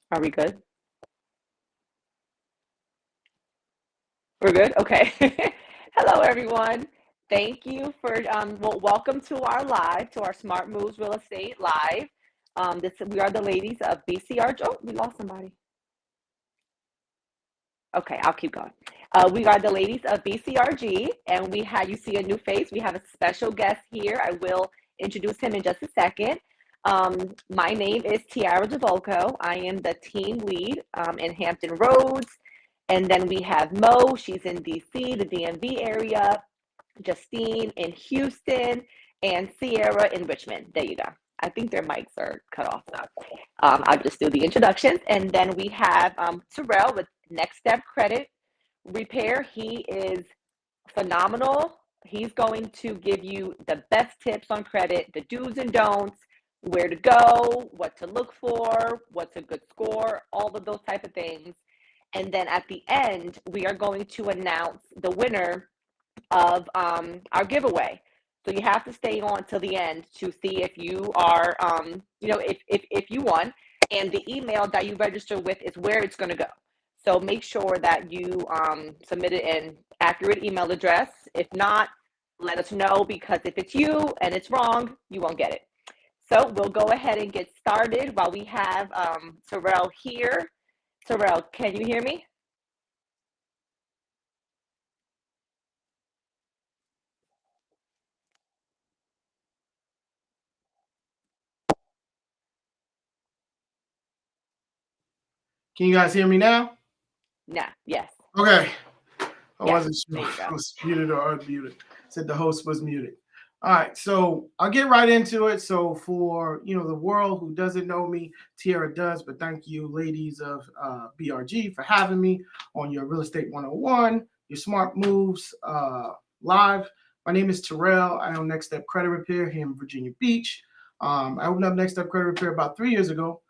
Are we good? We're good? Okay. Hello, everyone. Thank you for, well, welcome to our live, to our Smart Moves Real Estate Live. We are the ladies of BCR. Oh, we lost somebody. Okay, I'll keep going. We are the ladies of BCRG, and you see a new face. We have a special guest here. I will introduce him in just a second. My name is Tiara DeVolco. I am the team lead in Hampton Roads. And then we have Mo, she's in DC, the DMV area, Justine in Houston, and Sierra in Richmond. There you go. I think their mics are cut off. So I'll just do the introductions. And then we have Terrell with Next Step Credit Repair. He is phenomenal. He's going to give you the best tips on credit, the do's and don'ts, where to go, what to look for, what's a good score, all of those type of things. And then at the end, we are going to announce the winner of our giveaway. So you have to stay on till the end to see if you are, if you won. And the email that you register with is where it's going to go. So make sure that you submit it an accurate email address. If not, let us know, because if it's you and it's wrong, you won't get it. So we'll go ahead and get started while we have Terrell here. Terrell, can you hear me? Can you guys hear me now? Nah, yes. Okay. I Yes, wasn't sure if I was muted or unmuted. Said the host was muted. All right, so I'll get right into it. So for the world who doesn't know me, Tiara does, but thank you, ladies of BRG, for having me on your Real Estate 101, your Smart Moves live. My name is Terrell. I own Next Step Credit Repair here in Virginia Beach. I opened up Next Step Credit Repair about 3 years ago,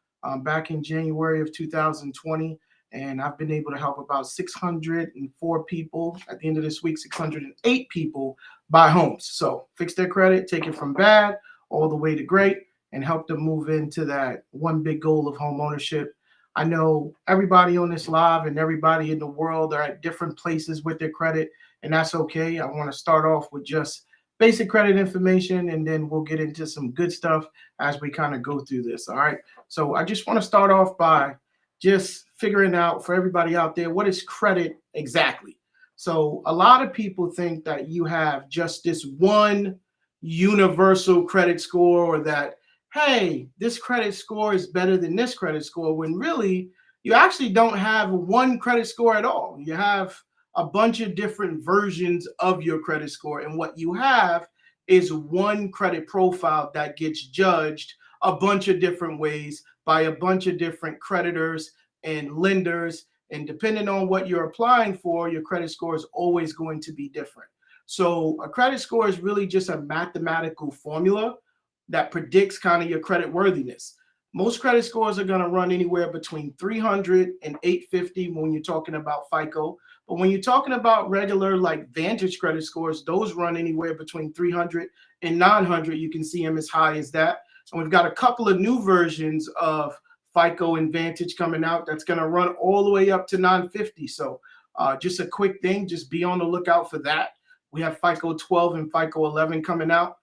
back in January of 2020. And I've been able to help about 604 people. At the end of this week, 608 people buy homes. So fix their credit, take it from bad all the way to great, and help them move into that one big goal of home ownership. I know everybody on this live and everybody in the world are at different places with their credit, and that's okay. I want to start off with just basic credit information, and then we'll get into some good stuff as we kind of go through this. All right. So I just want to start off by just figuring out for everybody out there, what is credit exactly? So a lot of people think that you have just this one universal credit score, or that, hey, this credit score is better than this credit score, when really you actually don't have one credit score at all. You have a bunch of different versions of your credit score. And what you have is one credit profile that gets judged a bunch of different ways by a bunch of different creditors and lenders. And depending on what you're applying for, your credit score is always going to be different. So a credit score is really just a mathematical formula that predicts kind of your credit worthiness. Most credit scores are going to run anywhere between 300 and 850 when you're talking about FICO. But when you're talking about regular like Vantage credit scores, those run anywhere between 300 and 900. You can see them as high as that. And we've got a couple of new versions of FICO and Vantage coming out that's going to run all the way up to 950. So just a quick thing, just be on the lookout for that. We have FICO 12 and FICO 11 coming out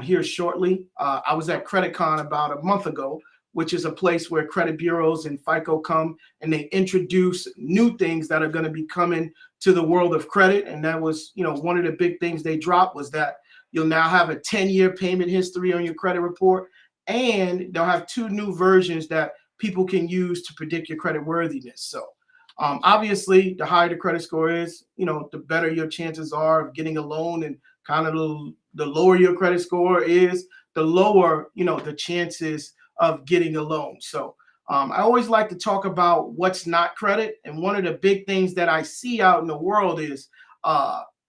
here shortly. I was at CreditCon about a month ago, which is a place where credit bureaus and FICO come and they introduce new things that are going to be coming to the world of credit. And that was, one of the big things they dropped was that you'll now have a 10-year payment history on your credit report. And they'll have two new versions that people can use to predict your credit worthiness. So obviously, the higher the credit score is, the better your chances are of getting a loan, and kind of the lower your credit score is, the lower, the chances of getting a loan. So I always like to talk about what's not credit. And one of the big things that I see out in the world is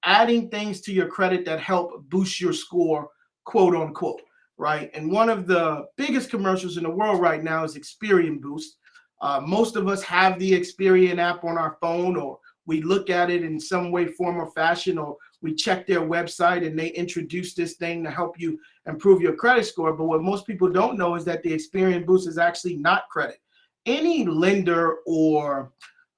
adding things to your credit that help boost your score, quote unquote. Right. And one of the biggest commercials in the world right now is Experian Boost. Most of us have the Experian app on our phone, or we look at it in some way, form, or fashion, or we check their website and they introduce this thing to help you improve your credit score. But what most people don't know is that the Experian Boost is actually not credit. any lender or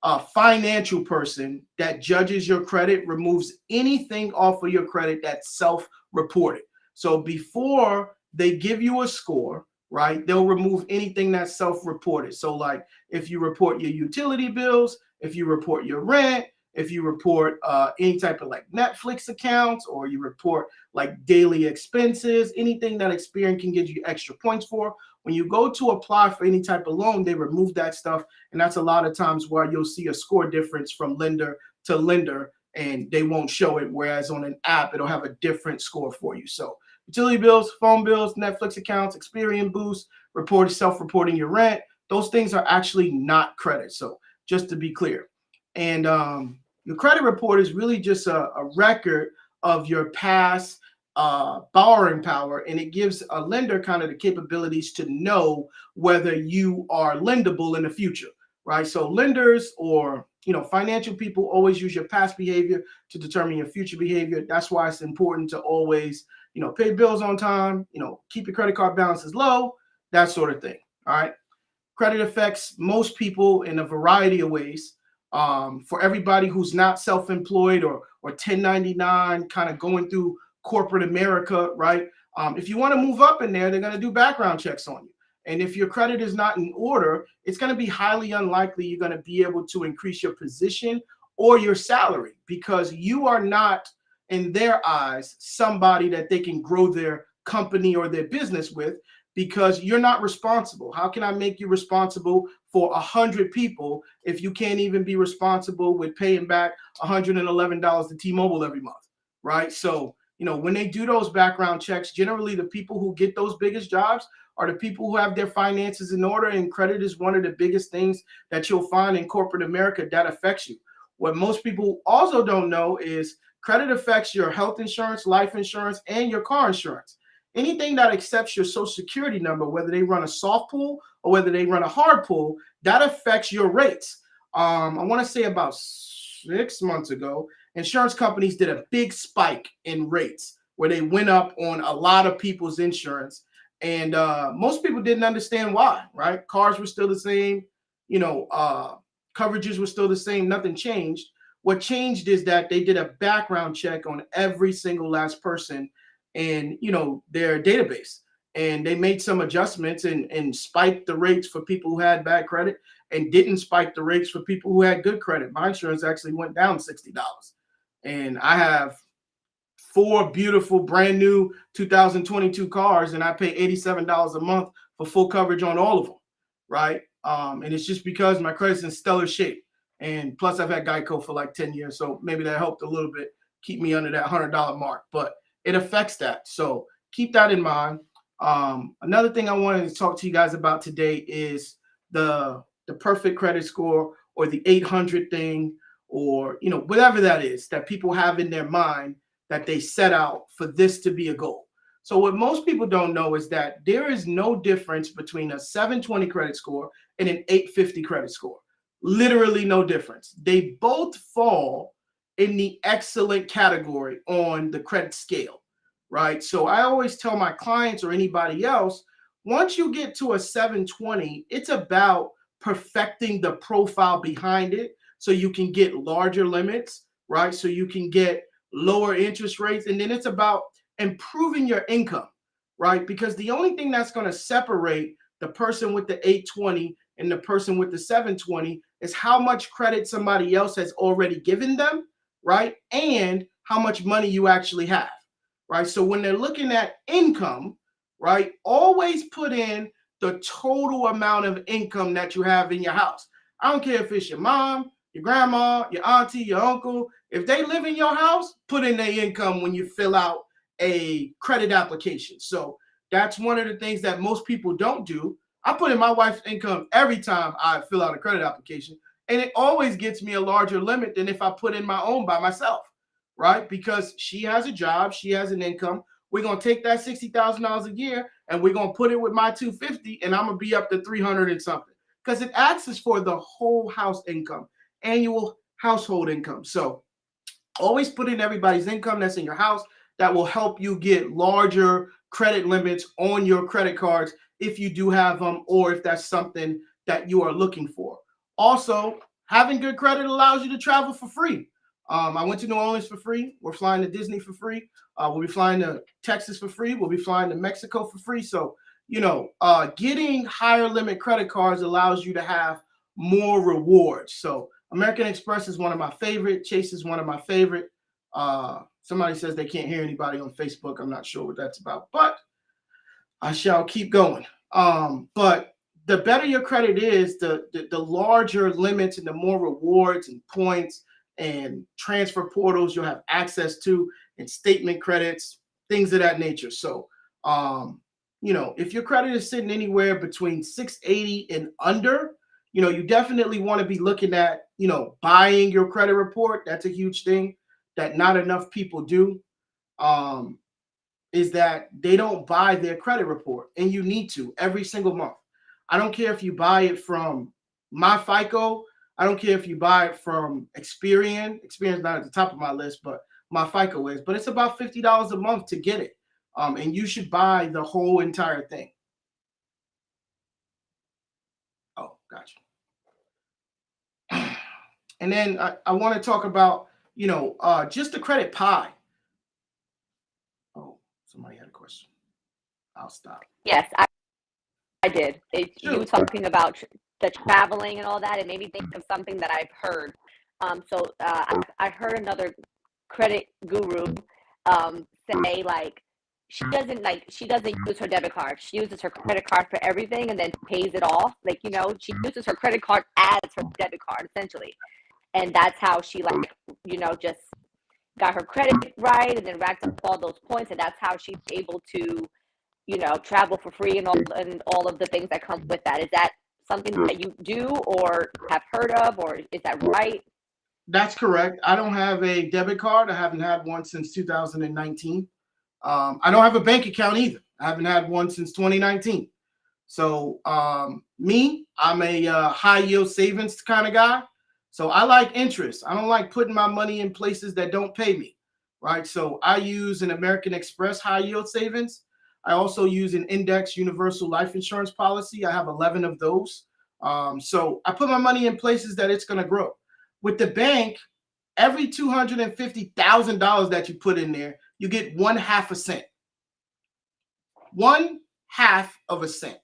a financial person that judges your credit removes anything off of your credit that's self-reported. So before they give you a score, right, they'll remove anything that's self-reported. So like if you report your utility bills, if you report your rent, if you report any type of like Netflix accounts, or you report like daily expenses, anything that Experian can give you extra points for, when you go to apply for any type of loan, they remove that stuff. And that's a lot of times where you'll see a score difference from lender to lender, and they won't show it. Whereas on an app, it'll have a different score for you. So utility bills, phone bills, Netflix accounts, Experian Boost, self-reporting your rent, those things are actually not credit. So just to be clear. And your credit report is really just a record of your past borrowing power, and it gives a lender kind of the capabilities to know whether you are lendable in the future, right? So lenders or financial people always use your past behavior to determine your future behavior. That's why it's important to always pay bills on time, keep your credit card balances low, that sort of thing. All right. Credit affects most people in a variety of ways. For everybody who's not self-employed or 1099, kind of going through corporate America, right? If you want to move up in there, they're going to do background checks on you. And if your credit is not in order, it's going to be highly unlikely you're going to be able to increase your position or your salary, because you are not, in their eyes, somebody that they can grow their company or their business with, because you're not responsible. How can I make you responsible for 100 people if you can't even be responsible with paying back $111 to T-Mobile every month, right? So, when they do those background checks, generally the people who get those biggest jobs are the people who have their finances in order, and credit is one of the biggest things that you'll find in corporate America that affects you. What most people also don't know is credit affects your health insurance, life insurance, and your car insurance. Anything that accepts your social security number, whether they run a soft pull or whether they run a hard pull, that affects your rates. I want to say about 6 months ago, insurance companies did a big spike in rates where they went up on a lot of people's insurance. And most people didn't understand why, right? Cars were still the same, coverages were still the same, nothing changed. What changed is that they did a background check on every single last person in their database, and they made some adjustments and spiked the rates for people who had bad credit and didn't spike the rates for people who had good credit. My insurance actually went down $60, and I have 4 beautiful brand new 2022 cars, and I pay $87 a month for full coverage on all of them, right? And it's just because my credit's in stellar shape, and plus I've had Geico for like 10 years, so maybe that helped a little bit keep me under that $100 mark, but it affects that. So keep that in mind. Another thing I wanted to talk to you guys about today is the perfect credit score, or the 800 thing, or whatever that is that people have in their mind that they set out for this to be a goal. So what most people don't know is that there is no difference between a 720 credit score and an 850 credit score. Literally no difference. They both fall in the excellent category on the credit scale, right? So I always tell my clients or anybody else, once you get to a 720, it's about perfecting the profile behind it so you can get larger limits, right? So you can get lower interest rates. And then it's about improving your income, right? Because the only thing that's going to separate the person with the 820 and the person with the 720 is how much credit somebody else has already given them, right? And how much money you actually have, right? So when they're looking at income, right, always put in the total amount of income that you have in your house. I don't care if it's your mom, your grandma, your auntie, your uncle. If they live in your house, put in their income when you fill out a credit application. So that's one of the things that most people don't do. I put in my wife's income every time I fill out a credit application, and it always gets me a larger limit than if I put in my own by myself, right? Because she has a job, she has an income. We're going to take that $60,000 a year and we're going to put it with my 250, and I'm going to be up to 300 and something, because it asks for the whole house income, annual household income. So always put in everybody's income that's in your house. That will help you get larger credit limits on your credit cards if you do have them, or if that's something that you are looking for. Also, having good credit allows you to travel for free. I went to New Orleans for free. We're flying to Disney for free. We'll be flying to Texas for free. We'll be flying to Mexico for free. So, getting higher limit credit cards allows you to have more rewards. So American Express is one of my favorite. Chase is one of my favorite. Somebody says they can't hear anybody on Facebook. I'm not sure what that's about, but I shall keep going. But the better your credit is, the larger limits and the more rewards and points and transfer portals you'll have access to, and statement credits, things of that nature. So, if your credit is sitting anywhere between 680 and under, you definitely want to be looking at, buying your credit report. That's a huge thing that not enough people do. Is that they don't buy their credit report, and you need to every single month. I don't care if you buy it from My FICO. I don't care if you buy it from Experian. Experian's not at the top of my list, but My FICO is. But it's about $50 a month to get it. And you should buy the whole entire thing. Oh, gotcha. And then I want to talk about, just the credit pie. Oh, somebody had a question. I'll stop. Yes, I did. You were talking about the traveling and all that. It made me think of something that I've heard. I heard another credit guru say, like, she doesn't use her debit card. She uses her credit card for everything and then pays it off. Like, she uses her credit card as her debit card, essentially. And that's how she, just got her credit right and then racked up all those points. And that's how she's able to, travel for free and all of the things that come with that. Is that something that you do or have heard of, or is that right? That's correct. I don't have a debit card. I haven't had one since 2019. I don't have a bank account either. I haven't had one since 2019. So I'm a high yield savings kind of guy. So I like interest. I don't like putting my money in places that don't pay me, right? So I use an American Express high yield savings. I also use an index universal life insurance policy. I have 11 of those. So I put my money in places that it's going to grow. With the bank, every $250,000 that you put in there, you get 1/2 cent. 1/2 cent.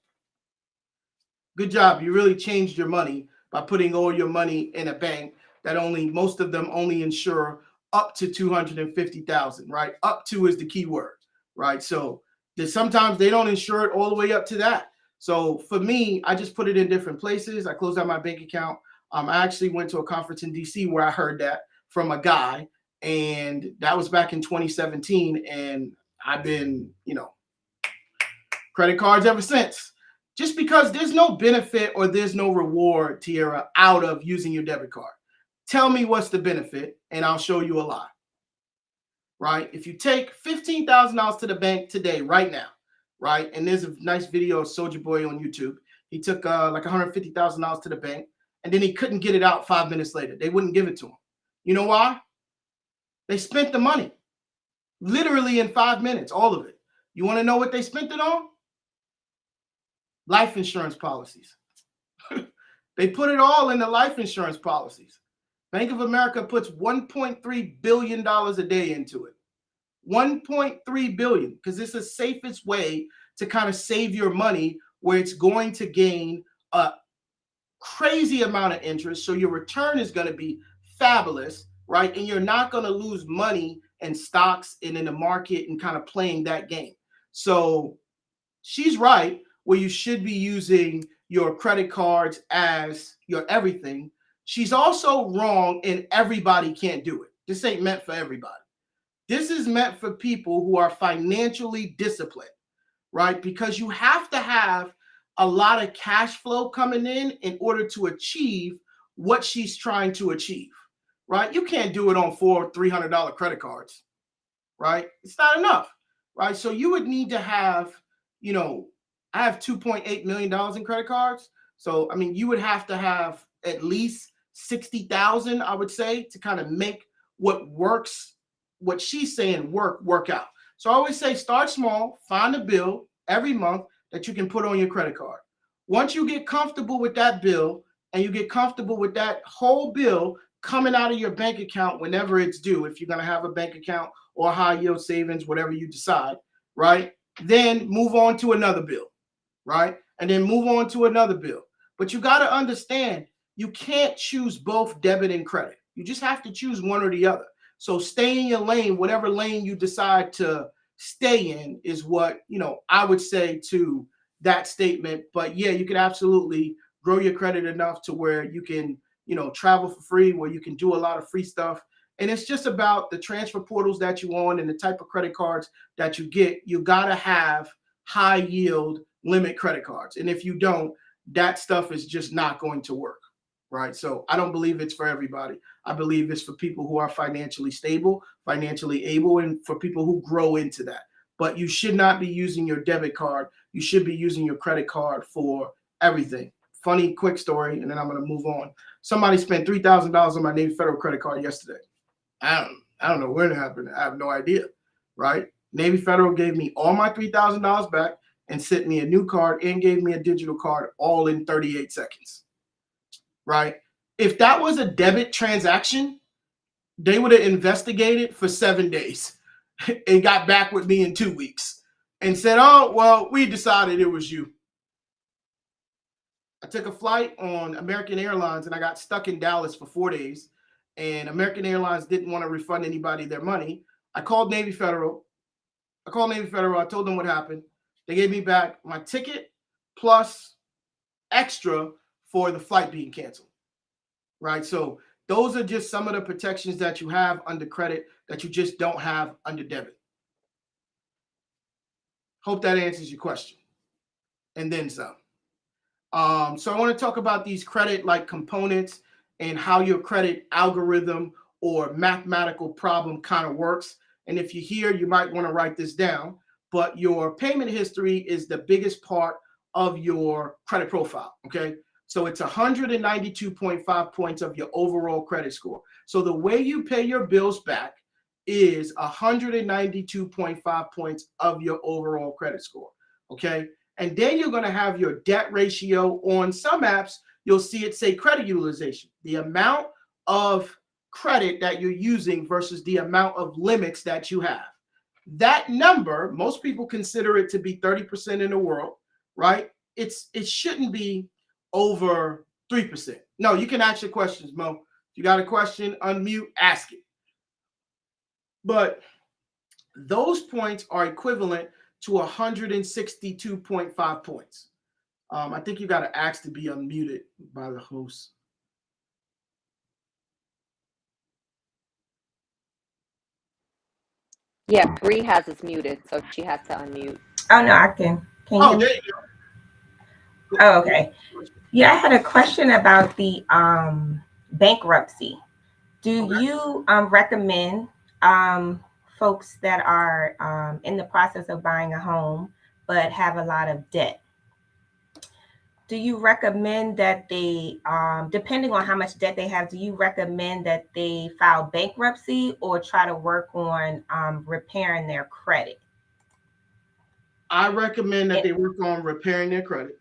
Good job. You really changed your money by putting all your money in a bank that most of them only insure up to 250,000, right? Up to is the key word, right? So sometimes they don't insure it all the way up to that. So for me, I just put it in different places. I closed out my bank account. I actually went to a conference in DC where I heard that from a guy, and that was back in 2017. And I've been, credit cards ever since. Just because there's no benefit or there's no reward, Tierra, out of using your debit card. Tell me what's the benefit, and I'll show you a lot. Right? If you take $15,000 to the bank today, right now, right? And there's a nice video of Soldier Boy on YouTube. He took like $150,000 to the bank, and then he couldn't get it out 5 minutes later. They wouldn't give it to him. You know why? They spent the money. Literally in 5 minutes, all of it. You want to know what they spent it on? Life insurance policies. They put it all in the life insurance policies. Bank of America puts $1.3 billion a day into it. $1.3 billion, because it's the safest way to kind of save your money, where it's going to gain a crazy amount of interest. So your return is going to be fabulous, right? And you're not going to lose money in stocks and in the market and kind of playing that game. So she's right, where you should be using your credit cards as your everything. She's also wrong, and everybody can't do it. This ain't meant for everybody. This is meant for people who are financially disciplined, right? Because you have to have a lot of cash flow coming in order to achieve what she's trying to achieve, right? You can't do it on $300 credit cards, right? It's not enough, right? So you would need to have, I have $2.8 million in credit cards. So, you would have to have at least 60,000, I would say, to kind of make what works, what she's saying work out. So I always say, start small, find a bill every month that you can put on your credit card. Once you get comfortable with that bill and you get comfortable with that whole bill coming out of your bank account whenever it's due, if you're going to have a bank account or high yield savings, whatever you decide, right? Then move on to another bill, right? And then move on to another bill. But you got to understand, you can't choose both debit and credit. You just have to choose one or the other. So stay in your lane, whatever lane you decide to stay in is what, I would say to that statement. But yeah, you can absolutely grow your credit enough to where you can, travel for free, where you can do a lot of free stuff. And it's just about the transfer portals that you own and the type of credit cards that you get. You got to have high yield limit credit cards. And if you don't, that stuff is just not going to work, right? So I don't believe it's for everybody. I believe it's for people who are financially stable, financially able, and for people who grow into that. But you should not be using your debit card. You should be using your credit card for everything. Funny quick story, and then I'm going to move on. Somebody spent $3,000 on my Navy Federal credit card yesterday. I don't know when it happened. I have no idea, right? Navy Federal gave me all my $3,000 back and sent me a new card and gave me a digital card all in 38 seconds, right? If that was a debit transaction, they would have investigated for 7 days and got back with me in 2 weeks and said, oh, well, we decided it was you. I took a flight on American Airlines and I got stuck in Dallas for 4 days. And American Airlines didn't want to refund anybody their money. I called Navy Federal. I told them what happened. They gave me back my ticket plus extra for the flight being canceled, right? So those are just some of the protections that you have under credit that you just don't have under debit. Hope that answers your question. And then some. So I want to talk about these credit-like components and how your credit algorithm or mathematical problem kind of works. And if you're here, you might want to write this down. But your payment history is the biggest part of your credit profile, okay? So it's 192.5 points of your overall credit score. So the way you pay your bills back is 192.5 points of your overall credit score, okay? And then you're going to have your debt ratio. On some apps, you'll see it say credit utilization, the amount of credit that you're using versus the amount of limits that you have. That number, most people consider it to be 30% in the world, right? It shouldn't be over 3%. No, you can ask your questions, Mo. If you got a question, unmute, ask it. But those points are equivalent to 162.5 points. I think you got to ask to be unmuted by the host. Yeah, Bree has us muted, so she has to unmute. Oh, no, I can. Can you? There you go. Oh, okay. Yeah, I had a question about the bankruptcy. Do you recommend folks that are in the process of buying a home but have a lot of debt? Do you recommend that they, depending on how much debt they have, do you recommend that they file bankruptcy or try to work on repairing their credit? I recommend that they work on repairing their credit.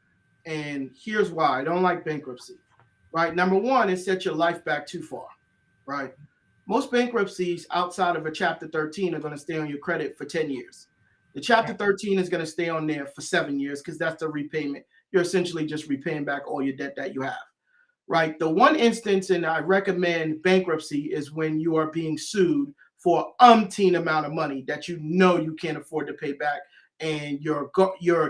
And here's why. I don't like bankruptcy, right? Number one, it sets your life back too far, right? Most bankruptcies outside of a Chapter 13 are going to stay on your credit for 10 years. The Chapter 13 is going to stay on there for 7 years because that's the repayment. You're essentially just repaying back all your debt that you have, right? The one instance, and I recommend bankruptcy, is when you are being sued for umpteen amount of money that you know you can't afford to pay back, and your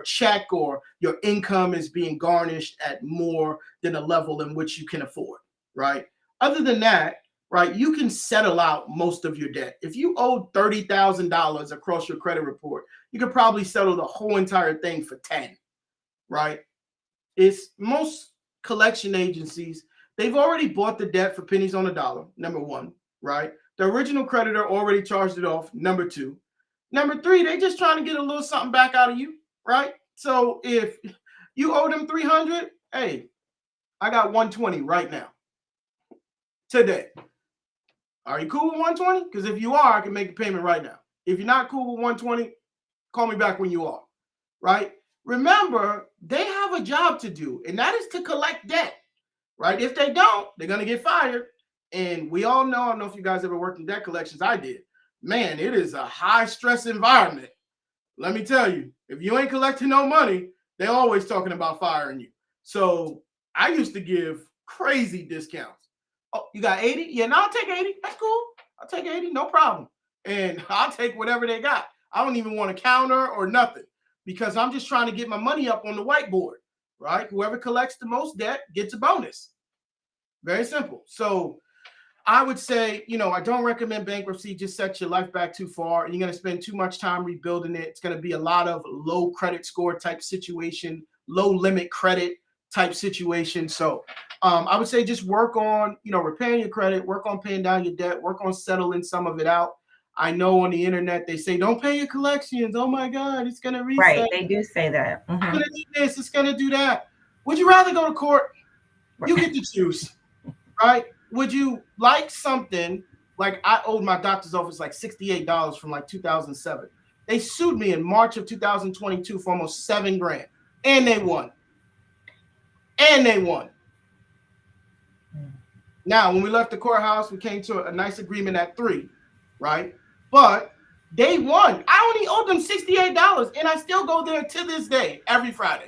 check or your income is being garnished at more than a level in which you can afford, right? Other than that, right, you can settle out most of your debt. If you owe $30,000 across your credit report, you could probably settle the whole entire thing for 10, right? It's most collection agencies, they've already bought the debt for pennies on the dollar, number one, right? The original creditor already charged it off, number two. Number three, they just trying to get a little something back out of you, right? So if you owe them 300, hey, I got 120 right now, today. Are you cool with 120? Because if you are, I can make a payment right now. If you're not cool with 120, call me back when you are, right? remember, they have a job to do, and that is to collect debt, right? If they don't, they're going to get fired. And we all know, I don't know if you guys ever worked in debt collections. I did. Man, it is a high stress environment. Let me tell you, if you ain't collecting no money, they're always talking about firing you. So I used to give crazy discounts. Oh, you got 80? Yeah, no, I'll take 80. That's cool. I'll take 80, no problem. And I'll take whatever they got. I don't even want a counter or nothing because I'm just trying to get my money up on the whiteboard, right? Whoever collects the most debt gets a bonus. Very simple. So I would say, I don't recommend bankruptcy. Just set your life back too far. You're going to spend too much time rebuilding it. It's going to be a lot of low credit score type situation, low limit credit type situation. So I would say just work on, repairing your credit, work on paying down your debt, work on settling some of it out. I know on the internet, they say, don't pay your collections. Oh my God, it's going to reset. Right, they do say that. It's going to do this, it's going to do that. Would you rather go to court? You get to choose, right? Would you like something like I owed my doctor's office like $68 from like 2007. They sued me in March of 2022 for almost $7,000, and they won. Now, when we left the courthouse, we came to a nice agreement at 3, right? But they won. I only owed them $68, and I still go there to this day every Friday.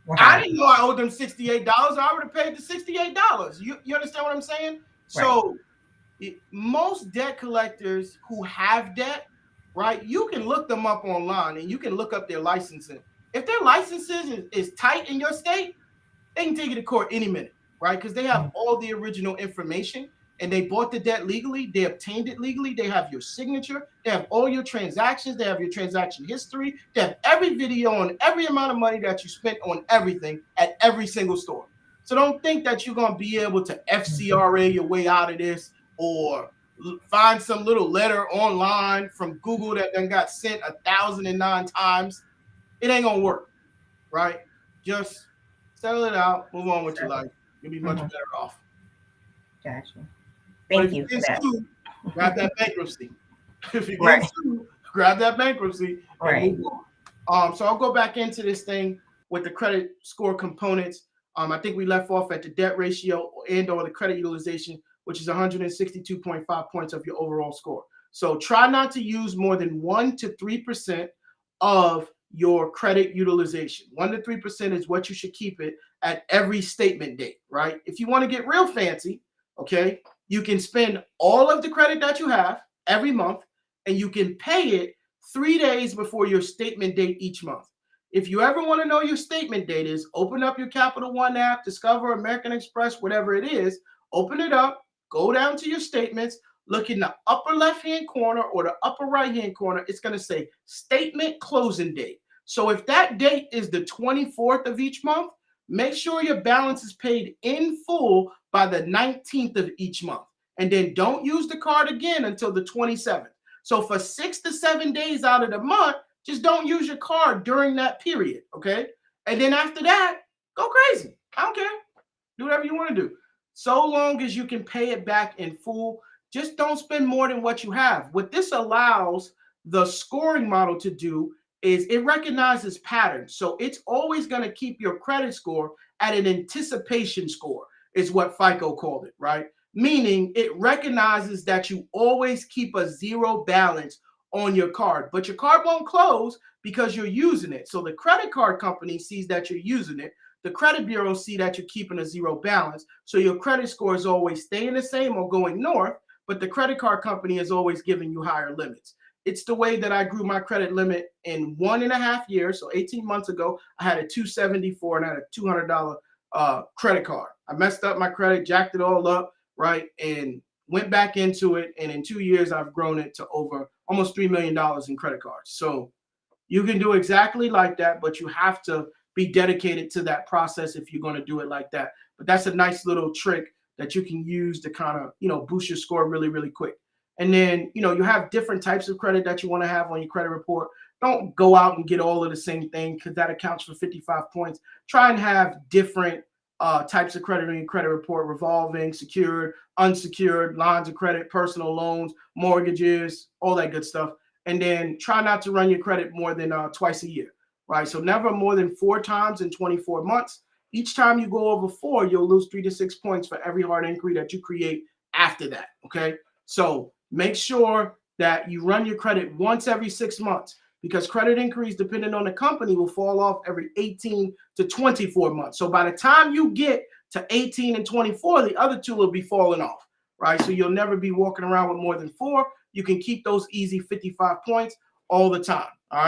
Wow. I didn't know I owed them $68. I would have paid the $68. You understand what I'm saying? Right. So most debt collectors who have debt, right, you can look them up online and you can look up their licensing. If their licenses is tight in your state, they can take you to court any minute, right? Because they have all the original information and they bought the debt legally. They obtained it legally. They have your signature. They have all your transactions. They have your transaction history. They have every video on every amount of money that you spent on everything at every single store. So don't think that you're going to be able to FCRA your way out of this or find some little letter online from Google that then got sent 1,009 times. It ain't going to work, right? Just settle it out. Move on with your life. You'll be much better off. Gotcha. Thank you for that. Grab that bankruptcy. If you get sued, grab that bankruptcy. Right. So I'll go back into this thing with the credit score components. I think we left off at the debt ratio and or the credit utilization, which is 162.5 points of your overall score. So try not to use more than 1 to 3% of your credit utilization. 1 to 3% is what you should keep it at every statement date, right? If you want to get real fancy, okay, you can spend all of the credit that you have every month and you can pay it 3 days before your statement date each month. If you ever want to know your statement date is, open up your Capital One app, Discover, American Express, whatever it is, open it up, go down to your statements, look in the upper left-hand corner or the upper right-hand corner, it's going to say statement closing date. So if that date is the 24th of each month, make sure your balance is paid in full by the 19th of each month. And then don't use the card again until the 27th. So for 6 to 7 days out of the month, just don't use your card during that period, okay? And then after that, go crazy. I don't care. Do whatever you want to do. So long as you can pay it back in full, just don't spend more than what you have. What this allows the scoring model to do is it recognizes patterns. So it's always going to keep your credit score at an anticipation score, is what FICO called it, right? Meaning it recognizes that you always keep a zero balance on your card, but your card won't close because you're using it. So the credit card company sees that you're using it. The credit bureau see that you're keeping a zero balance. So your credit score is always staying the same or going north, but the credit card company is always giving you higher limits. It's the way that I grew my credit limit in 1.5 years. So 18 months ago, I had a $274 and I had a $200 credit card. I messed up my credit, jacked it all up, right? And went back into it. And in 2 years, I've grown it to over almost $3 million in credit cards. So you can do exactly like that, but you have to be dedicated to that process if you're going to do it like that. But that's a nice little trick that you can use to kind of, boost your score really, really quick. And then, you have different types of credit that you want to have on your credit report. Don't go out and get all of the same thing because that accounts for 55 points. Try and have different types of credit on your credit report: revolving, secured, unsecured, lines of credit, personal loans, mortgages, all that good stuff. And then try not to run your credit more than twice a year. right? So never more than 4 times in 24 months. Each time you go over 4, you'll lose 3 to 6 points for every hard inquiry that you create after that, okay? So make sure that you run your credit once every 6 months, because credit inquiries, depending on the company, will fall off every 18 to 24 months. So by the time you get to 18 and 24, the other 2 will be falling off, right? So you'll never be walking around with more than 4. You can keep those easy 55 points all the time, all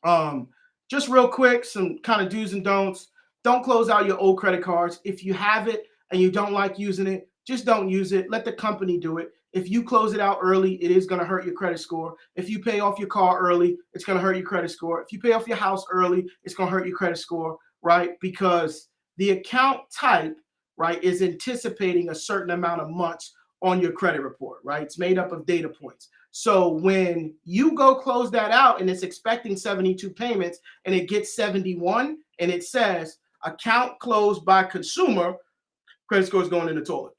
right? Just real quick, some kind of do's and don'ts. Don't close out your old credit cards. If you have it and you don't like using it, just don't use it. Let the company do it. If you close it out early, it is going to hurt your credit score. If you pay off your car early, it's going to hurt your credit score. If you pay off your house early, it's going to hurt your credit score, right? Because the account type, right, is anticipating a certain amount of months on your credit report, right? It's made up of data points. So when you go close that out and it's expecting 72 payments and it gets 71 and it says account closed by consumer, credit score is going in the toilet.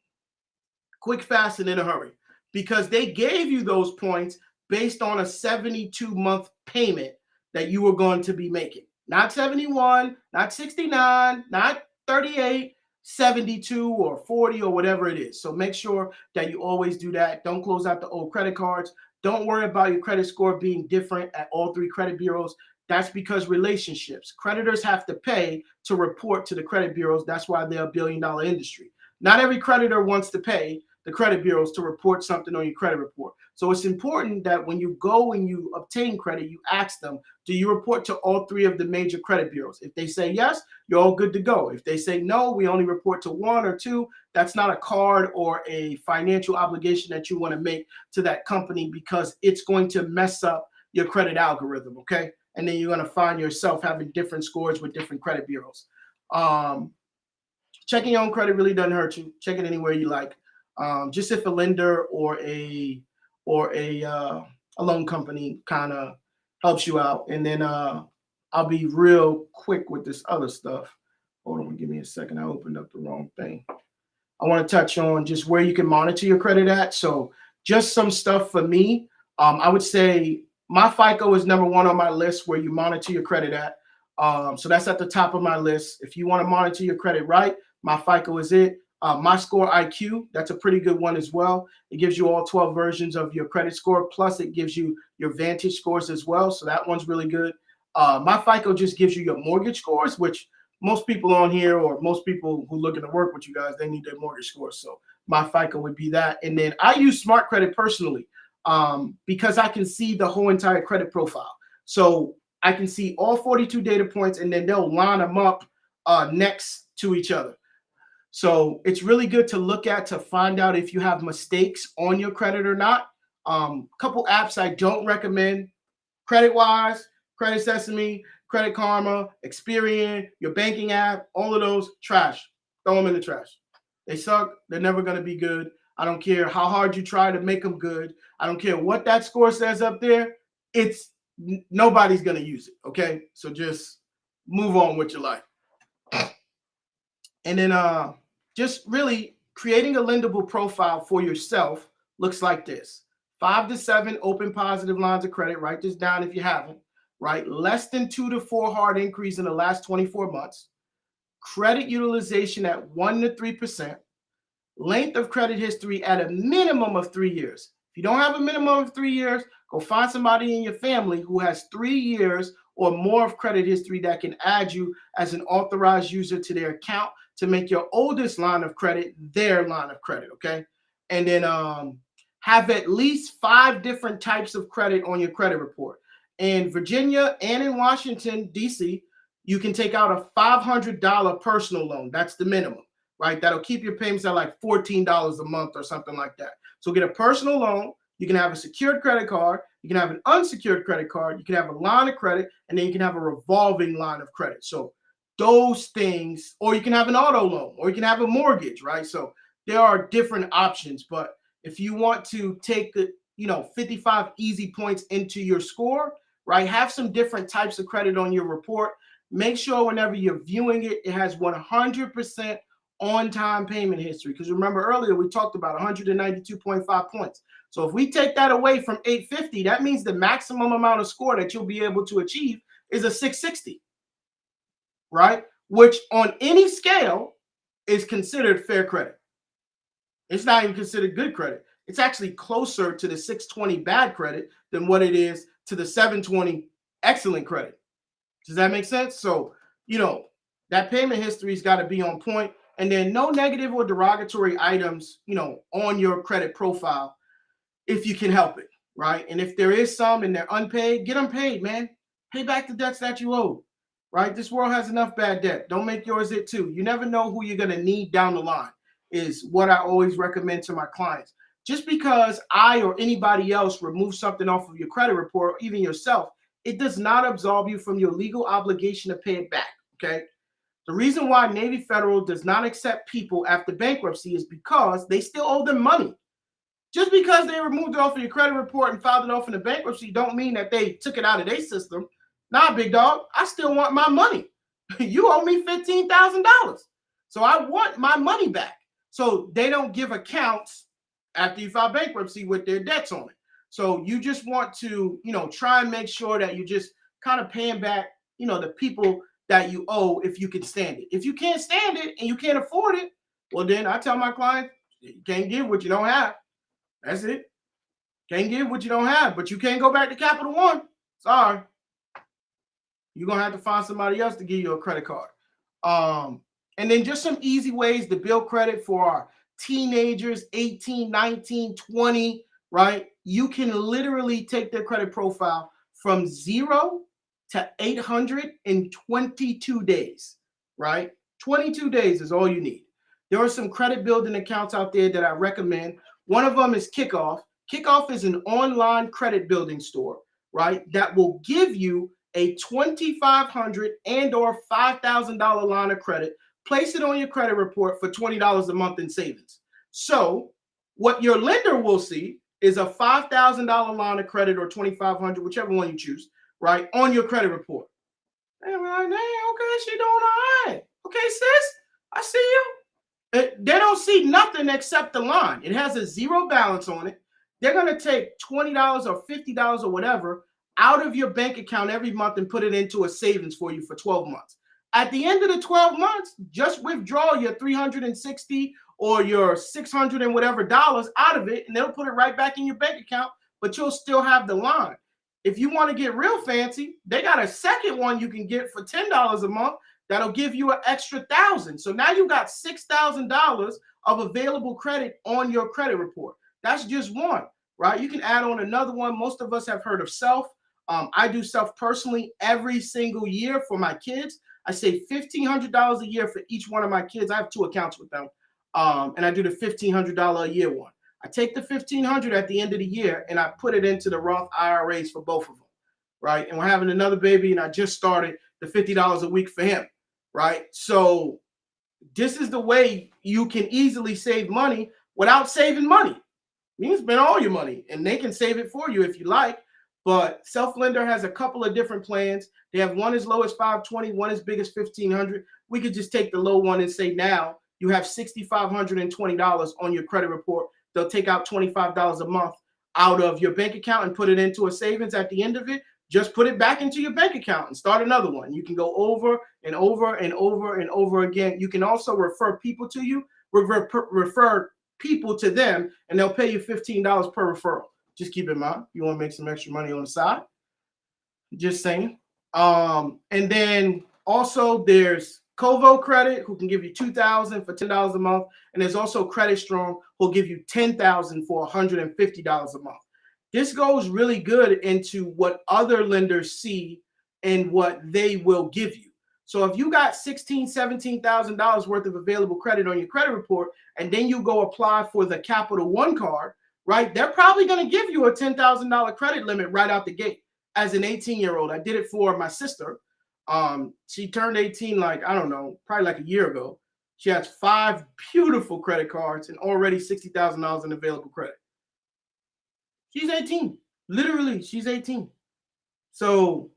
Quick, fast, and in a hurry, because they gave you those points based on a 72-month payment that you were going to be making. Not 71, not 69, not 38, 72 or 40 or whatever it is. So make sure that you always do that. Don't close out the old credit cards. Don't worry about your credit score being different at all 3 credit bureaus. That's because relationships. Creditors have to pay to report to the credit bureaus. That's why they're a billion-dollar industry. Not every creditor wants to pay the credit bureaus to report something on your credit report. So it's important that when you go and you obtain credit, you ask them, do you report to all 3 of the major credit bureaus? If they say yes, you're all good to go. If they say no, we only report to 1 or 2, that's not a card or a financial obligation that you want to make to that company, because it's going to mess up your credit algorithm, okay? And then you're going to find yourself having different scores with different credit bureaus. Checking your own credit really doesn't hurt you. Check it anywhere you like. Just if a lender or a loan company kind of helps you out. And then I'll be real quick with this other stuff. Hold on, give me a second. I opened up the wrong thing. I want to touch on just where you can monitor your credit at. So just some stuff for me. I would say my FICO is number 1 on my list where you monitor your credit at. So that's at the top of my list. If you want to monitor your credit right, my FICO is it. My Score IQ, that's a pretty good one as well. It gives you all 12 versions of your credit score, plus it gives you your Vantage scores as well. So that one's really good. My FICO just gives you your mortgage scores, which most people on here or most people who looking to work with you guys, they need their mortgage scores. So my FICO would be that. And then I use Smart Credit personally because I can see the whole entire credit profile. So I can see all 42 data points, and then they'll line them up next to each other. So it's really good to look at to find out if you have mistakes on your credit or not. Couple apps I don't recommend: CreditWise, Credit Sesame, Credit Karma, Experian, your banking app. All of those, trash. Throw them in the trash. They suck. They're never going to be good. I don't care how hard you try to make them good. I don't care what that score says up there. Nobody's going to use it. Okay, so just move on with your life. And then just really creating a lendable profile for yourself looks like this: 5 to 7 open positive lines of credit. Write this down if you haven't. Right, less than 2 to 4 hard inquiries in the last 24 months. Credit utilization at 1 to 3%. Length of credit history at a minimum of 3 years. If you don't have a minimum of 3 years, go find somebody in your family who has 3 years or more of credit history that can add you as an authorized user to their account to make your oldest line of credit their line of credit, okay? And then have at least 5 different types of credit on your credit report. In Virginia and in Washington, D.C., you can take out a $500 personal loan. That's the minimum, right? That'll keep your payments at like $14 a month or something like that. So get a personal loan. You can have a secured credit card. You can have an unsecured credit card. You can have a line of credit, and then you can have a revolving line of credit. So those things, or you can have an auto loan, or you can have a mortgage, right? So there are different options. But if you want to take the 55 easy points into your score, right, have some different types of credit on your report. Make sure whenever you're viewing it, it has 100% on-time payment history. Because remember earlier we talked about 192.5 points. So if we take that away from 850, that means the maximum amount of score that you'll be able to achieve is a 660, right? Which on any scale is considered fair credit. It's not even considered good credit. It's actually closer to the 620 bad credit than what it is to the 720 excellent credit. Does that make sense? So, that payment history's got to be on point, and then no negative or derogatory items, on your credit profile if you can help it, right? And if there is some and they're unpaid, get them paid, man. Pay back the debts that you owe, right? This world has enough bad debt. Don't make yours it too. You never know who you're going to need down the line, is what I always recommend to my clients. Just because I or anybody else remove something off of your credit report, or even yourself, it does not absolve you from your legal obligation to pay it back, okay? The reason why Navy Federal does not accept people after bankruptcy is because they still owe them money. Just because they removed it off of your credit report and filed it off in the bankruptcy don't mean that they took it out of their system. Nah, big dog, I still want my money. You owe me $15,000. So I want my money back. So they don't give accounts after you file bankruptcy with their debts on it. So you just want to, try and make sure that you just kind of paying back, the people that you owe if you can stand it. If you can't stand it and you can't afford it, well, then I tell my clients, you can't give what you don't have. That's it. Can't give what you don't have, but you can't go back to Capital One. Sorry. You're going to have to find somebody else to give you a credit card. And then just some easy ways to build credit for our teenagers, 18, 19, 20, right? You can literally take their credit profile from 0 to 800 in 22 days, right? 22 days is all you need. There are some credit building accounts out there that I recommend. One of them is Kickoff. Kickoff is an online credit building store, right? That will give you a $2,500 and or $5,000 line of credit. Place it on your credit report for $20 a month in savings. So what your lender will see is a $5,000 line of credit or $2,500, whichever one you choose, right, on your credit report. And we're like, okay, she doing all right. Okay, sis, I see you. They don't see nothing except the line. It has a zero balance on it. They're going to take $20 or $50 or whatever out of your bank account every month and put it into a savings for you for 12 months. At the end of the 12 months, just withdraw your $360 or your $600 and whatever dollars out of it, and they'll put it right back in your bank account, but you'll still have the line. If you want to get real fancy, they got a second one you can get for $10 a month that'll give you an extra $1,000. So now you got $6,000 of available credit on your credit report. That's just one, right? You can add on another one. Most of us have heard of Self. I do Self personally every single year for my kids. I save $1,500 a year for each one of my kids. I have 2 accounts with them, and I do the $1,500 a year one. I take the $1,500 at the end of the year and I put it into the Roth IRAs for both of them, right? And we're having another baby, and I just started the $50 a week for him, right? So this is the way you can easily save money without saving money. You can spend all your money, and they can save it for you if you like. But Self Lender has a couple of different plans. They have one as low as $520, one as big as $1,500. We could just take the low one and say now you have $6,520 on your credit report. They'll take out $25 a month out of your bank account and put it into a savings at the end of it. Just put it back into your bank account and start another one. You can go over and over and over and over again. You can also refer people to you, refer people to them, and they'll pay you $15 per referral. Just keep in mind, you want to make some extra money on the side. Just saying. And then also there's Covo Credit, who can give you $2,000 for $10 a month. And there's also Credit Strong, who'll give you $10,000 for $150 a month. This goes really good into what other lenders see and what they will give you. So if you got $16,000, $17,000 worth of available credit on your credit report, and then you go apply for the Capital One card, right? They're probably going to give you a $10,000 credit limit right out the gate. As an 18-year-old, I did it for my sister. She turned 18, probably like a year ago. She has 5 beautiful credit cards and already $60,000 in available credit. She's 18. Literally, she's 18. So,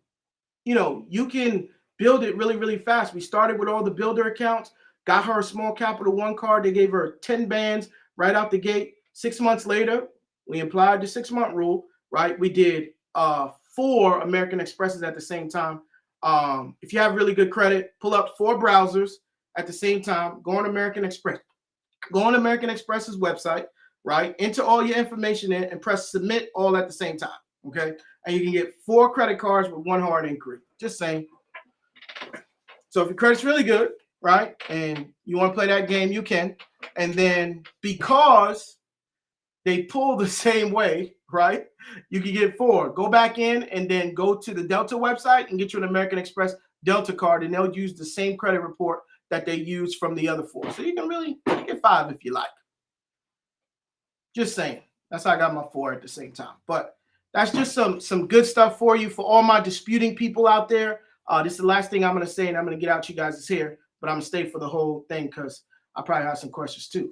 you can build it really, really fast. We started with all the builder accounts, got her a small Capital One card. They gave her 10 bands right out the gate. 6 months later, we applied the 6-month rule, right? We did 4 American Expresses at the same time. If you have really good credit, pull up 4 browsers at the same time. Go on American Express. Go on American Express's website, right? Enter all your information in and press submit all at the same time, okay? And you can get 4 credit cards with 1 hard inquiry. Just saying. So if your credit's really good, right, and you want to play that game, you can. And then because they pull the same way, right, you can get 4. Go back in and then go to the Delta website and get you an American Express Delta card, and they'll use the same credit report that they use from the other 4. So you can really get 5 if you like. Just saying. That's how I got my 4 at the same time. But that's just some good stuff for you. For all my disputing people out there, this is the last thing I'm going to say, and I'm going to get out you guys' here. But I'm going to stay for the whole thing because I probably have some questions too.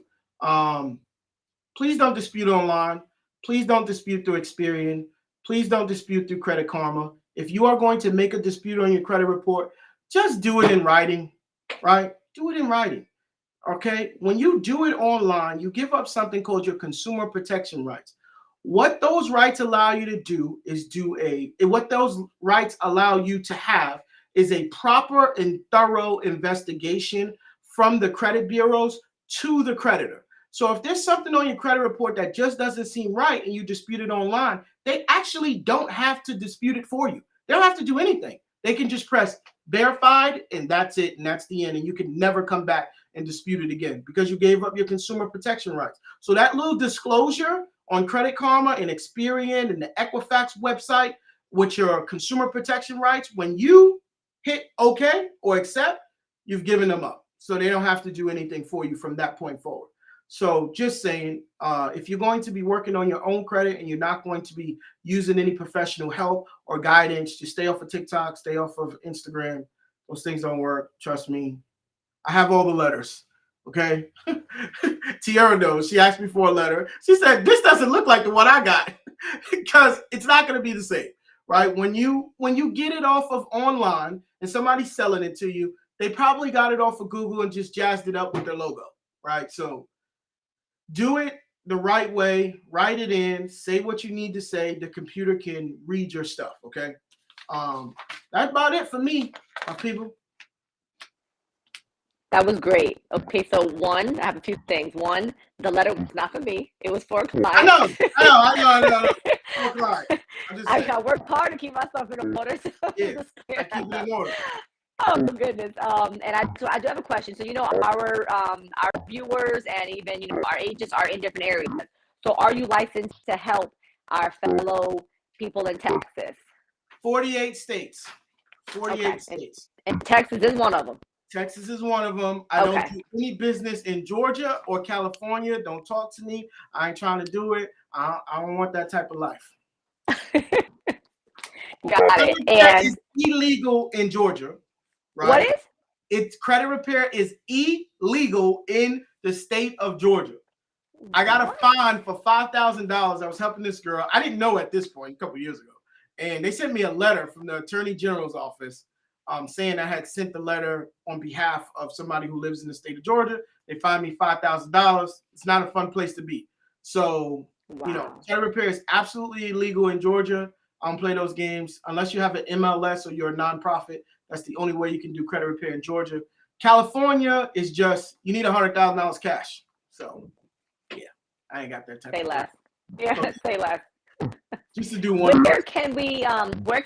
Please don't dispute online. Please don't dispute through Experian. Please don't dispute through Credit Karma. If you are going to make a dispute on your credit report, just do it in writing, right? Do it in writing, okay? When you do it online, you give up something called your consumer protection rights. What those rights allow you to do is what those rights allow you to have is a proper and thorough investigation from the credit bureaus to the creditor. So if there's something on your credit report that just doesn't seem right and you dispute it online, they actually don't have to dispute it for you. They don't have to do anything. They can just press verified and that's it, and that's the end, and you can never come back and dispute it again because you gave up your consumer protection rights. So that little disclosure on Credit Karma and Experian and the Equifax website with your consumer protection rights, when you hit OK or accept, you've given them up. So they don't have to do anything for you from that point forward. So just saying, if you're going to be working on your own credit and you're not going to be using any professional help or guidance, just stay off of TikTok, stay off of Instagram. Those things don't work. Trust me. I have all the letters. Okay. Tiara knows. She asked me for a letter. She said, this doesn't look like the one I got because it's not going to be the same, right? When you get it off of online and somebody's selling it to you, they probably got it off of Google and just jazzed it up with their logo, right? So do it the right way, write it in, say what you need to say. The computer can read your stuff, okay? That's about it for me, my people. That was great. Okay, so one, I have a few things. One, the letter was not for me. It was for a client. I know. For a client. I worked hard to keep myself in order. So yeah, I keep it in order. Oh goodness. And I do have a question. So our viewers and even our agents are in different areas. So are you licensed to help our fellow people in Texas? 48 states. 48 states. And Texas is one of them. Texas is one of them. I don't do any business in Georgia or California. Don't talk to me. I ain't trying to do it. I don't want that type of life. Got it. And it's illegal in Georgia. Right? What is? It's credit repair is illegal in the state of Georgia. I got a fine for $5,000. I was helping this girl. I didn't know at this point a couple years ago. And they sent me a letter from the Attorney General's office saying I had sent the letter on behalf of somebody who lives in the state of Georgia. They fined me $5,000. It's not a fun place to be. So, credit repair is absolutely illegal in Georgia. I don't play those games unless you have an MLS or you're a nonprofit. That's the only way you can do credit repair in Georgia. California is just, you need $100,000 cash. So, yeah, I ain't got that type of thing. Less. Yeah, say less. Just to do one. Where can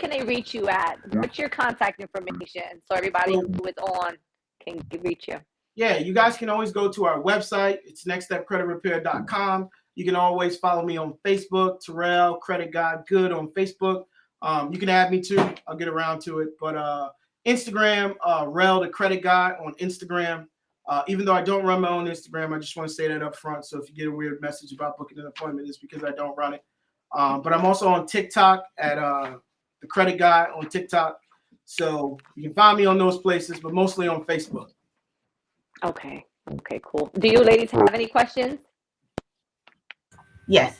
they reach you at? What's your contact information so everybody who is on can reach you? Yeah, you guys can always go to our website. It's nextstepcreditrepair.com. You can always follow me on Facebook, Terrell Credit Guy Good on Facebook. You can add me too. I'll get around to it. But Instagram, Rel the Credit Guy on Instagram. Even though I don't run my own Instagram, I just want to say that up front. So if you get a weird message about booking an appointment, it's because I don't run it. But I'm also on TikTok at the Credit Guy on TikTok. So you can find me on those places, but mostly on Facebook. Okay, cool. Do you ladies have any questions? Yes.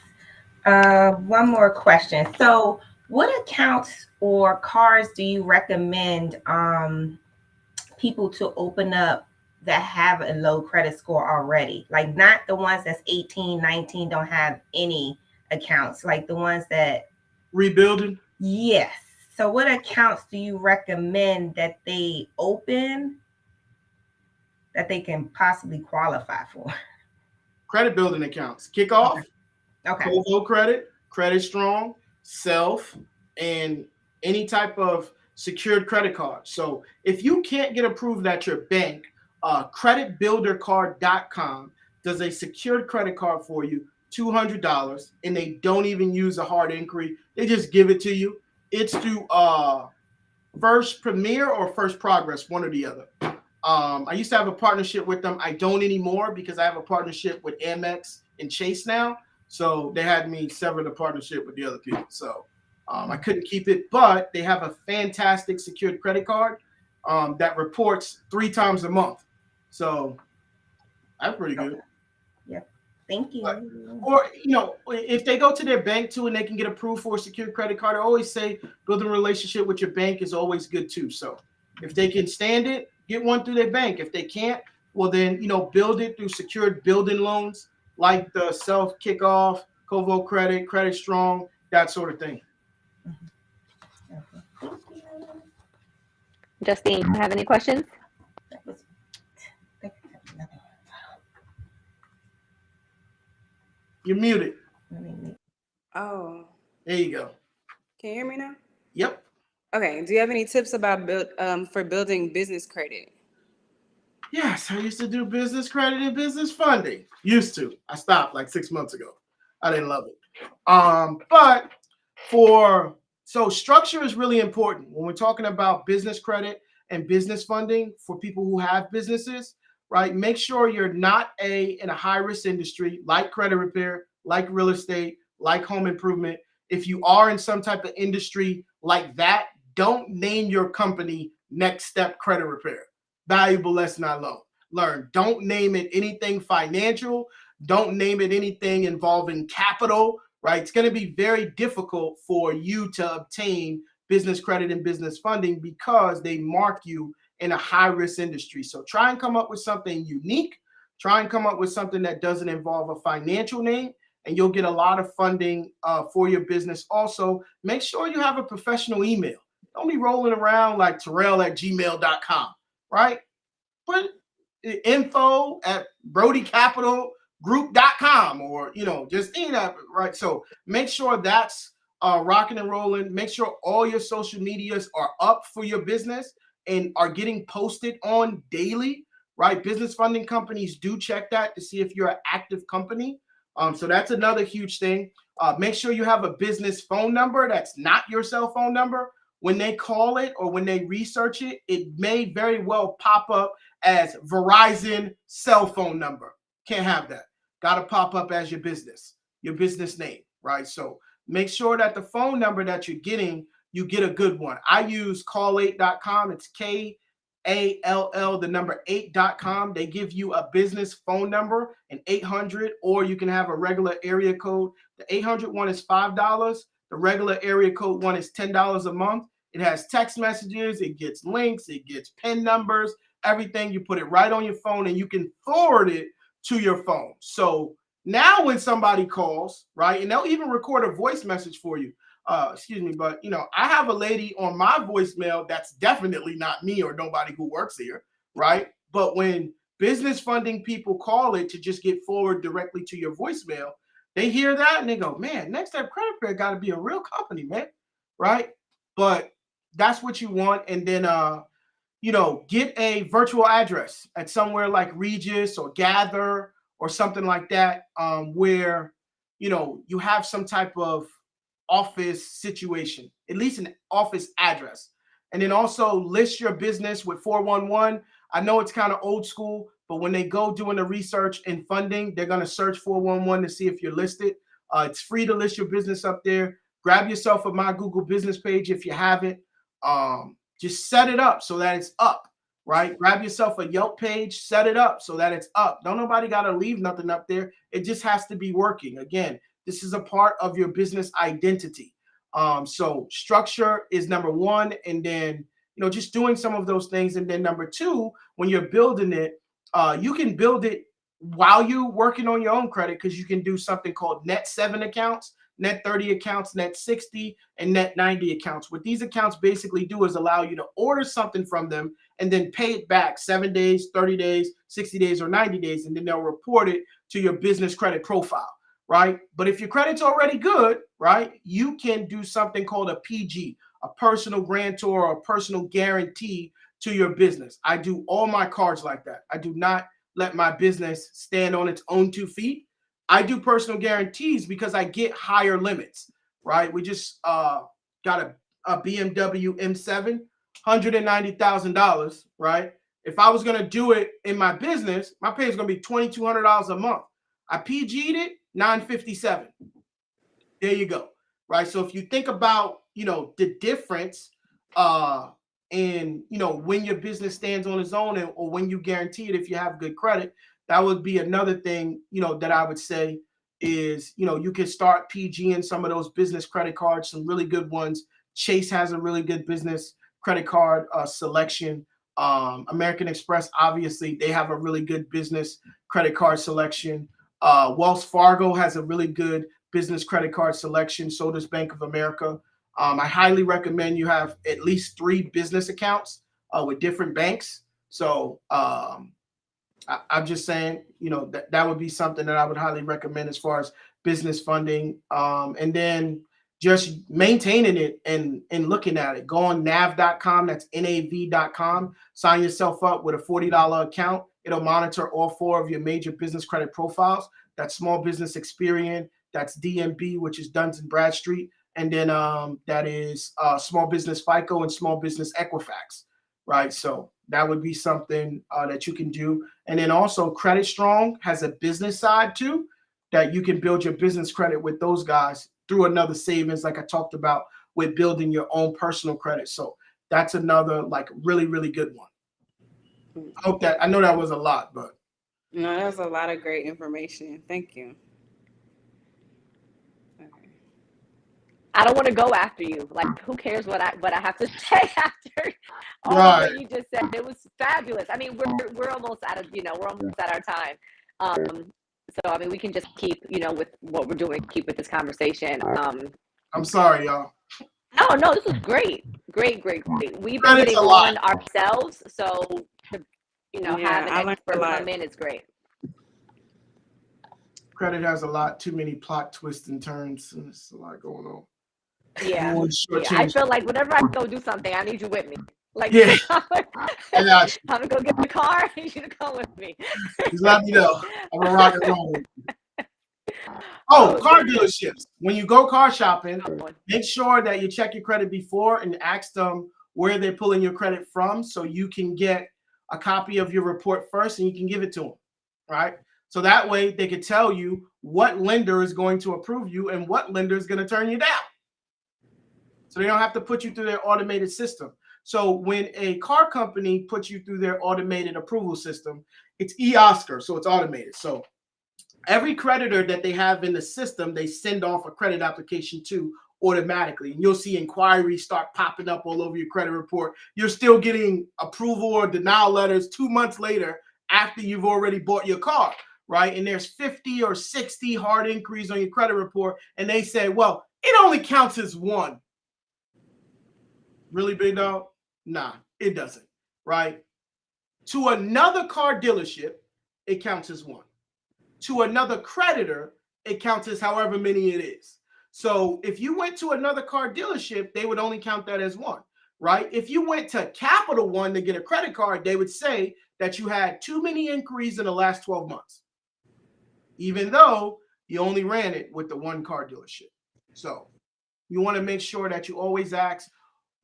One more question. So what accounts or cards do you recommend people to open up that have a low credit score already? Like not the ones that's 18, 19, don't have any accounts, like the ones that rebuilding. Yes. So what accounts do you recommend that they open that they can possibly qualify for? Credit building accounts. Kickoff, Okay. Covo Credit, Credit Strong, Self, and any type of secured credit card. So if you can't get approved at your bank, creditbuildercard.com does a secured credit card for you, $200, and they don't even use a hard inquiry. They just give it to you. It's through First Premier or First Progress, one or the other. I used to have a partnership with them. I don't anymore because I have a partnership with Amex and Chase now. So they had me sever the partnership with the other people. So I couldn't keep it, but they have a fantastic secured credit card that reports 3 times a month. So that's pretty good. Yep. Thank you. But, or, if they go to their bank too and they can get approved for a secured credit card, I always say building a relationship with your bank is always good too. So if they can stand it, get one through their bank. If they can't, well then, build it through secured building loans like the Self Kickoff, Covo Credit, Credit Strong, that sort of thing. Justine, do you have any questions? You're muted. Oh, There you go. can you hear me now? Yep. Okay. Do you have any tips about for building business credit? Yes, I used to do business credit and business funding. Used to. I stopped like 6 months ago. I didn't love it. But so structure is really important when we're talking about business credit and business funding for people who have businesses, right? Make sure you're not in a high risk industry like credit repair, like real estate, like home improvement. If you are in some type of industry like that, don't name your company Next Step Credit Repair. Valuable lesson I learned. Don't name it anything financial. Don't name it anything involving capital, right? It's going to be very difficult for you to obtain business credit and business funding because they mark you in a high risk industry. So try and come up with something unique. Try and come up with something that doesn't involve a financial name, and you'll get a lot of funding for your business. Also, make sure you have a professional email. Don't be rolling around like Terrell@gmail.com. Right? Put info at BrodieCapitalGroup.com or, just that, right? So make sure that's rocking and rolling. Make sure all your social medias are up for your business and are getting posted on daily, right? Business funding companies do check that to see if you're an active company. So that's another huge thing. Make sure you have a business phone number that's not your cell phone number. When they call it or when they research it, it may very well pop up as Verizon cell phone number. Can't have that. Got to pop up as your business name, right? So make sure that the phone number that you're getting, you get a good one. I use call8.com. It's KALL, the number 8.com. They give you a business phone number, an 800, or you can have a regular area code. The 800 one is $5. The regular area code one is $10 a month. It has text messages, it gets links, it gets PIN numbers, everything. You put it right on your phone and you can forward it to your phone. So now when somebody calls, right, and they'll even record a voice message for you. Excuse me, but I have a lady on my voicemail that's definitely not me or nobody who works here, right? But when business funding people call it to just get forward directly to your voicemail, they hear that and they go, man, Next Step Credit Repair got to be a real company, man, right? But that's what you want. And then, get a virtual address at somewhere like Regis or Gather or something like that, where, you have some type of office situation, at least an office address. And then also list your business with 411. I know it's kind of old school, but when they go doing the research and funding, they're going to search 411 to see if you're listed. It's free to list your business up there. Grab yourself a My Google Business page if you haven't. Just set it up so that it's up, right? Grab yourself a Yelp page, set it up so that it's up. Don't nobody got to leave nothing up there. It just has to be working. Again, this is a part of your business identity. So structure is number one, and then just doing some of those things. And then number two, when you're building it, you can build it while you're working on your own credit, because you can do something called Net 7 accounts. net 30 accounts, net 60, and net 90 accounts. What these accounts basically do is allow you to order something from them and then pay it back 7 days, 30 days, 60 days, or 90 days, and then they'll report it to your business credit profile, right? But if your credit's already good, right, you can do something called a PG, a personal guarantor or a personal guarantee to your business. I do all my cards like that. I do not let my business stand on its own 2 feet. I do personal guarantees because I get higher limits, right? We just got a BMW M7, $190,000, right? If I was going to do it in my business, my pay is going to be $2,200 a month. I PG'd it, $957. There you go, right? So if you think about, the difference in, when your business stands on its own or when you guarantee it, if you have good credit, that would be another thing, that I would say is, you can start PGing some of those business credit cards, some really good ones. Chase has a really good business credit card selection. American Express, obviously, they have a really good business credit card selection. Wells Fargo has a really good business credit card selection. So does Bank of America. I highly recommend you have at least 3 business accounts with different banks. So I'm just saying, that would be something that I would highly recommend as far as business funding. And then just maintaining it and looking at it. Go on nav.com, that's nav.com. Sign yourself up with a $40 account. It'll monitor all 4 of your major business credit profiles. That's Small Business Experian, that's DMB, which is Duns and Bradstreet. And then that is Small Business FICO and Small Business Equifax, right? So that would be something that you can do. And then also Credit Strong has a business side too, that you can build your business credit with those guys through another savings, like I talked about with building your own personal credit. So that's another really, really good one. I know that was a lot, but. No, that was a lot of great information. Thank you. I don't want to go after you. Who cares what I have to say after all of what you just said? It was fabulous. I mean, we're almost out of we're almost at our time. So I mean, we can just keep with what we're doing, keep with this conversation. I'm sorry, y'all. No, this was great. We've been getting on ourselves, so to have an expert come in is great. Credit has a lot too many plot twists and turns, and there's a lot going on. Yeah. I feel like whenever I go do something, I need you with me. I'm gonna go get the car. I need you to come with me. Just let me know. I'm gonna rock and roll. Car dealerships. When you go car shopping, make sure that you check your credit before and ask them where they're pulling your credit from, so you can get a copy of your report first and you can give it to them, right? So that way they can tell you what lender is going to approve you and what lender is going to turn you down. So they don't have to put you through their automated system. So when a car company puts you through their automated approval system, it's eOscar, so it's automated. So every creditor that they have in the system, they send off a credit application to automatically. And you'll see inquiries start popping up all over your credit report. You're still getting approval or denial letters 2 months later after you've already bought your car, right? And there's 50 or 60 hard inquiries on your credit report. And they say, well, it only counts as 1. Really, big dog? Nah, it doesn't, right? To another car dealership, it counts as 1. To another creditor, it counts as however many it is. So if you went to another car dealership, they would only count that as 1, right? If you went to Capital One to get a credit card, they would say that you had too many inquiries in the last 12 months, even though you only ran it with the 1 car dealership. So you want to make sure that you always ask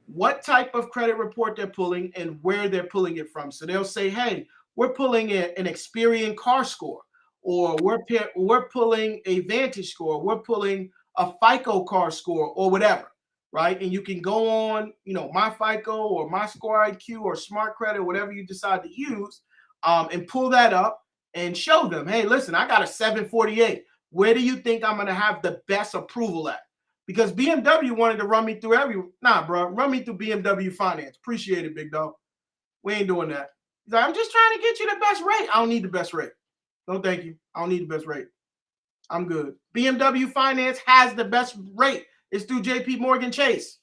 what type of credit report they're pulling and where they're pulling it from. So they'll say, hey, we're pulling an Experian car score, or we're pulling a Vantage score, we're pulling a FICO car score, or whatever, right? And you can go on, My FICO or My Score IQ or Smart Credit, whatever you decide to use, and pull that up and show them, hey, listen, I got a 748. Where do you think I'm going to have the best approval at? Because BMW wanted to run me through run me through BMW Finance. Appreciate it, big dog. We ain't doing that. He's like, I'm just trying to get you the best rate. I don't need the best rate. No, thank you. I don't need the best rate. I'm good. BMW Finance has the best rate. It's through JP Morgan Chase.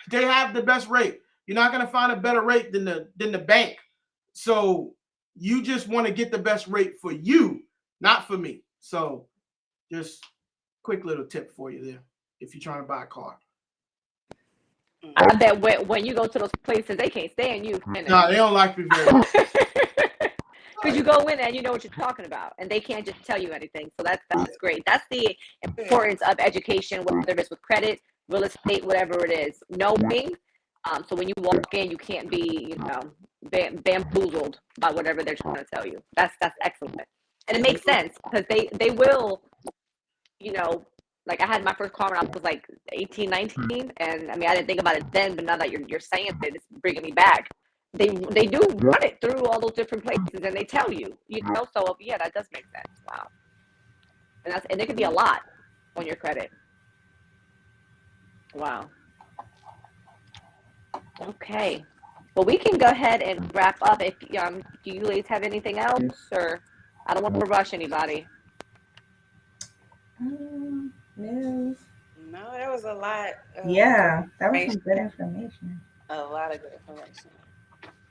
They have the best rate. You're not going to find a better rate than the bank. So you just want to get the best rate for you, not for me. So just quick little tip for you there if you're trying to buy a car. I bet when you go to those places, they can't stand you. No, they don't like me very much. Because you go in and you know what you're talking about, and they can't just tell you anything. So that's great. That's the importance of education, whether it's with credit, real estate, whatever it is. Knowing, so when you walk in, you can't be, bamboozled by whatever they're trying to tell you. That's excellent, and it makes sense because they will, like I had my first car when I was like 18, 19, and I mean I didn't think about it then, but now that you're saying it, it's bringing me back. They do run it through all those different places, and they tell you, So yeah, that does make sense. Wow, and it could be a lot on your credit. Wow. Okay. Well, we can go ahead and wrap up. If do you ladies have anything else, or I don't want to rush anybody. No. No, that was a lot. Yeah, that was some good information. A lot of good information.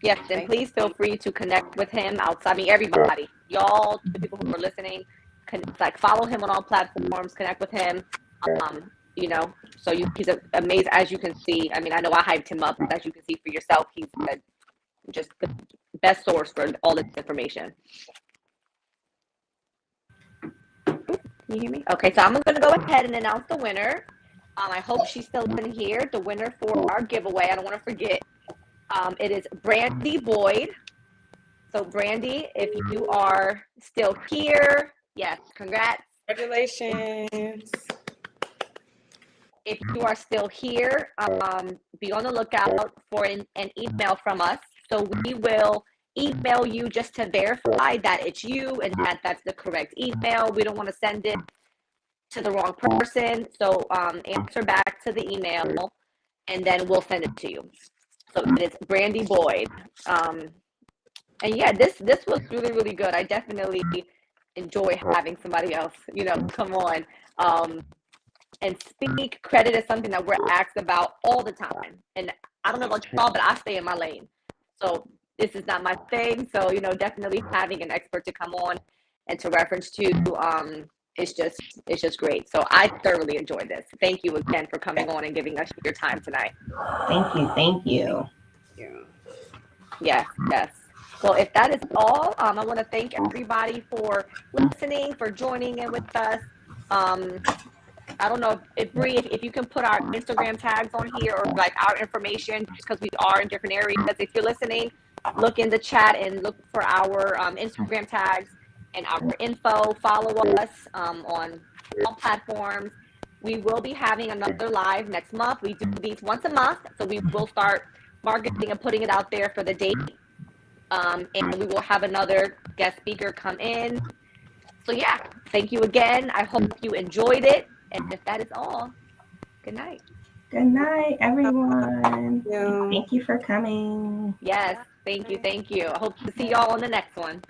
Yes, and please feel free to connect with him outside. I mean, everybody, y'all, the people who are listening, follow him on all platforms. Connect with him. So he's amazing, as you can see. I mean, I know I hyped him up, but as you can see for yourself, he's just the best source for all this information. Can you hear me? Okay, so I'm going to go ahead and announce the winner. I hope she's still in here. The winner for our giveaway, I don't want to forget, it is Brodie Boyd. So, Brodie, if you are still here, yes, congrats. Congratulations. If you are still here, be on the lookout for an email from us. So we will email you just to verify that it's you and that that's the correct email. We don't want to send it to the wrong person. So answer back to the email, and then we'll send it to you. So it's Brodie Boyd. And yeah, this was really, really good. I definitely enjoy having somebody else, come on. And speak credit is something that we're asked about all the time. And I don't know about y'all, but I stay in my lane. So this is not my thing. So, definitely having an expert to come on and to reference to it's just great. So I thoroughly enjoyed this. Thank you again for coming on and giving us your time tonight. Thank you. Yes. Well, if that is all, I want to thank everybody for listening, for joining in with us. I don't know if Bree, if you can put our Instagram tags on here or our information, because we are in different areas. If you're listening, look in the chat and look for our Instagram tags and our info. Follow us on all platforms. We will be having another live next month. We do these once a month, so we will start marketing and putting it out there for the date. And we will have another guest speaker come in. So yeah, thank you again. I hope you enjoyed it. And if that is all, good night. Good night, everyone. Thank you for coming. Yes, thank you. I hope to see y'all on the next one.